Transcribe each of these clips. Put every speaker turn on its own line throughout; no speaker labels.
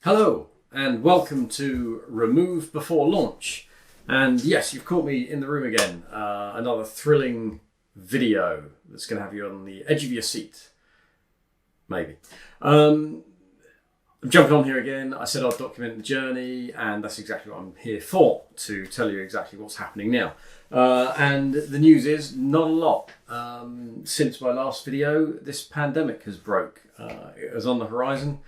Hello and welcome to Remove Before Launch. And yes, you've caught me in the room again. Another thrilling video that's going to have you on the edge of your seat. Maybe. I'm jumping on here again. I said I'd document the journey, and that's exactly what I'm here for, to tell you exactly what's happening now. And the news is not a lot. Since my last video, this pandemic has broke. It was on the horizon.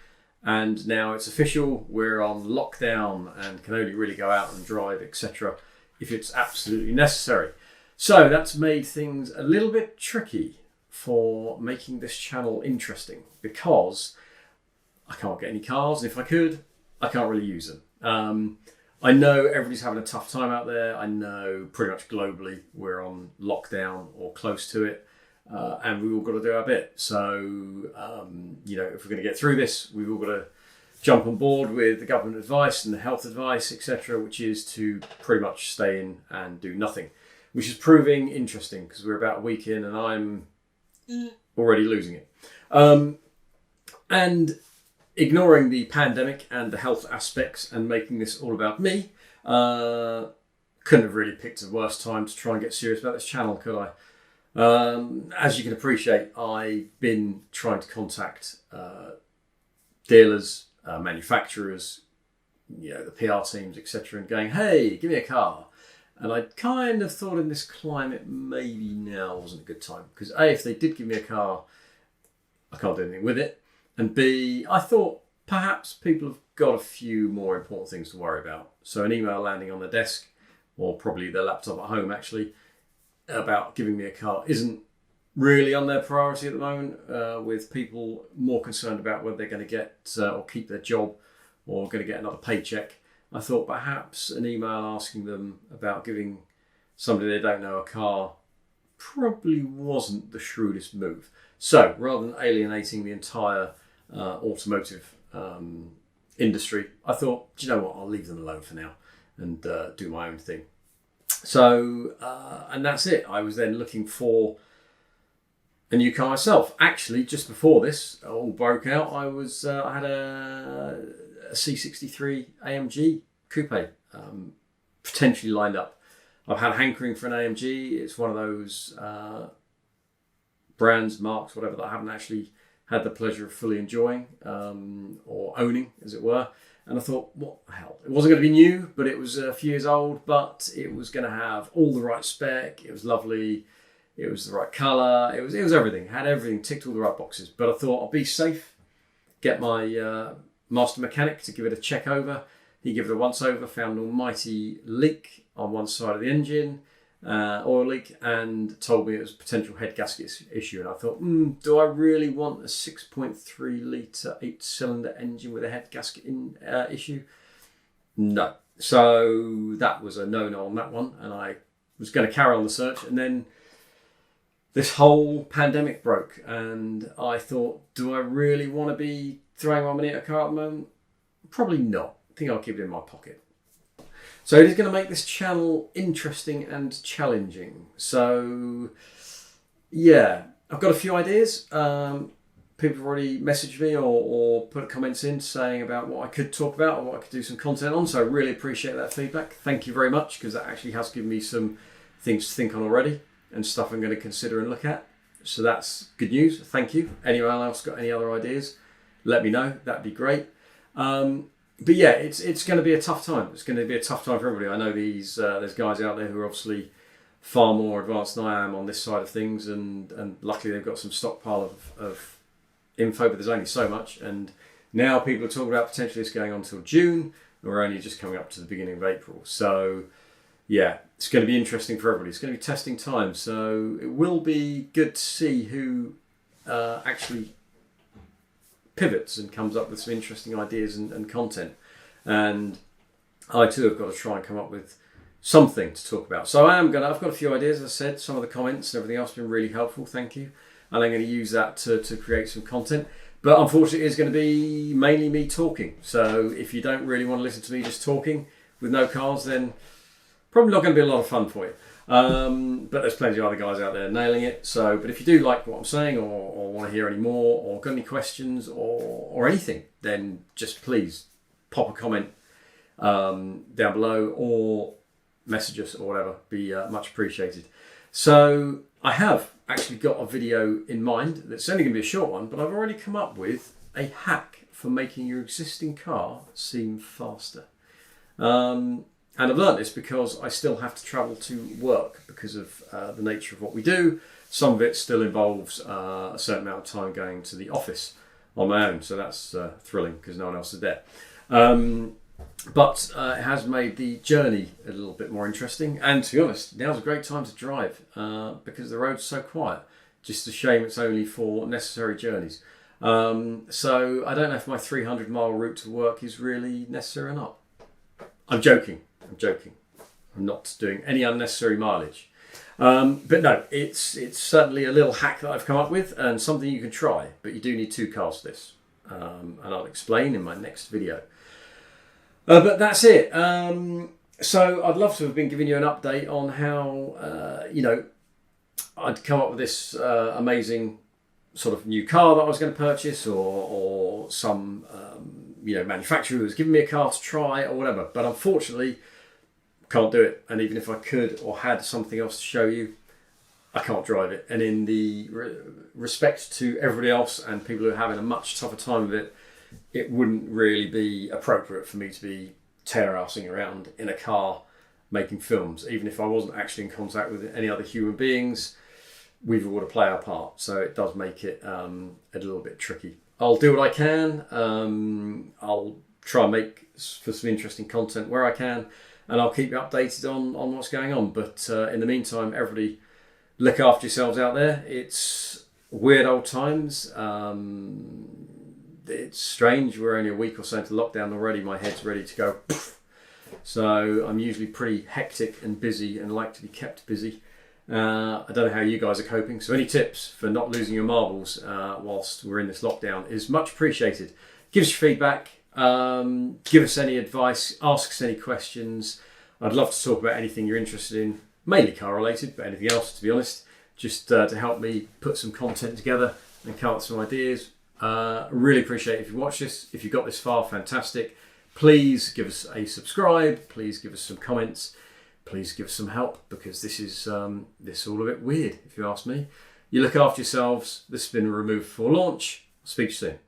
And now it's official, we're on lockdown and can only really go out and drive, etc. if it's absolutely necessary. So that's made things a little bit tricky for making this channel interesting because I can't get any cars, and if I could, I can't really use them. I know everybody's having a tough time out there. I know pretty much globally we're on lockdown or close to it. And we've all got to do our bit. So, if we're going to get through this, we've all got to jump on board with the government advice and the health advice, etc., which is to pretty much stay in and do nothing, which is proving interesting because we're about a week in and I'm already losing it. And ignoring the pandemic and the health aspects and making this all about me, couldn't have really picked a worse time to try and get serious about this channel, could I? As you can appreciate, I've been trying to contact dealers, manufacturers, the PR teams, etc., and going, hey, give me a car. And I kind of thought in this climate, maybe now wasn't a good time. Because A, if they did give me a car, I can't do anything with it. And B, I thought perhaps people have got a few more important things to worry about. So an email landing on their desk, or probably their laptop at home actually, about giving me a car isn't really on their priority at the moment, with people more concerned about whether they're going to get or keep their job or going to get another paycheck. I thought perhaps an email asking them about giving somebody they don't know a car probably wasn't the shrewdest move. So rather than alienating the entire automotive industry, I thought, do you know what, I'll leave them alone for now and do my own thing. So, and that's it. I was then looking for a new car myself. Actually, just before this all broke out, I had a C63 AMG coupe potentially lined up. I've had a hankering for an AMG. It's one of those brands, marks, whatever, that I haven't actually had the pleasure of fully enjoying or owning, as it were. And I thought, what the hell? It wasn't going to be new, but it was a few years old, but it was going to have all the right spec. It was lovely. It was the right colour. It was everything. It had everything, ticked all the right boxes. But I thought I'll be safe, get my master mechanic to give it a check over. He gave it a once over, found an almighty leak on one side of the engine, oil leak, and told me it was a potential head gasket issue. And I thought, do I really want a 6.3 litre 8-cylinder engine with a head gasket issue? No. So that was a no-no on that one. And I was going to carry on the search. And then this whole pandemic broke. And I thought, do I really want to be throwing my money at a car at the moment? Probably not. I think I'll keep it in my pocket. So it is going to make this channel interesting and challenging. So, yeah, I've got a few ideas. People have already messaged me or put comments in saying about what I could talk about or what I could do some content on. So I really appreciate that feedback. Thank you very much, because that actually has given me some things to think on already and stuff I'm going to consider and look at. So that's good news. Thank you. Anyone else got any other ideas? Let me know. That'd be great. But yeah, it's going to be a tough time. It's going to be a tough time for everybody. I know there's guys out there who are obviously far more advanced than I am on this side of things, and luckily they've got some stockpile of info, but there's only so much. And now people are talking about potentially this going on until June, and we're only just coming up to the beginning of April. So yeah, it's going to be interesting for everybody. It's going to be testing time. So it will be good to see who actually pivots and comes up with some interesting ideas and content. And I too have got to try and come up with something to talk about. So I've got a few ideas. As I said, some of the comments and everything else have been really helpful. Thank you. And I'm going to use that to create some content. But unfortunately, it's going to be mainly me talking. So if you don't really want to listen to me just talking with no cars, then probably not going to be a lot of fun for you. But there's plenty of other guys out there nailing it. So, but if you do like what I'm saying, or want to hear any more, or got any questions, or anything, then just please pop a comment down below or message us or whatever. Be much appreciated. So I have actually got a video in mind that's only going to be a short one, but I've already come up with a hack for making your existing car seem faster. And I've learned this because I still have to travel to work because of the nature of what we do. Some of it still involves a certain amount of time going to the office on my own, so that's thrilling because no one else is there. But it has made the journey a little bit more interesting, and to be honest, now's a great time to drive because the road's so quiet. Just a shame it's only for necessary journeys. So I don't know if my 300-mile route to work is really necessary or not. I'm joking. I'm not doing any unnecessary mileage. But no, it's certainly a little hack that I've come up with and something you can try, but you do need 2 cars for this. And I'll explain in my next video. But that's it. So I'd love to have been giving you an update on how, I'd come up with this amazing sort of new car that I was going to purchase, or some, manufacturer who was giving me a car to try or whatever. But unfortunately, can't do it. And even if I could or had something else to show you, I can't drive it. And in the respect to everybody else and people who are having a much tougher time with it, it wouldn't really be appropriate for me to be tear-assing around in a car making films. Even if I wasn't actually in contact with any other human beings, we've all got to play our part. So it does make it a little bit tricky. I'll do what I can. I'll try and make for some interesting content where I can, and I'll keep you updated on what's going on. But in the meantime, everybody look after yourselves out there. It's weird old times. It's strange. We're only a week or so into lockdown already. My head's ready to go. So I'm usually pretty hectic and busy and like to be kept busy. I don't know how you guys are coping. So any tips for not losing your marbles whilst we're in this lockdown is much appreciated. Give us your feedback. Give us any advice. Ask us any questions. I'd love to talk about anything you're interested in. Mainly car related, but anything else, to be honest. Just to help me put some content together and come up with some ideas. Really appreciate it if you watch this. If you got this far, fantastic. Please give us a subscribe. Please give us some comments. Please give us some help, because this is all a bit weird, if you ask me. You look after yourselves. This has been removed for launch. I'll speak to you soon.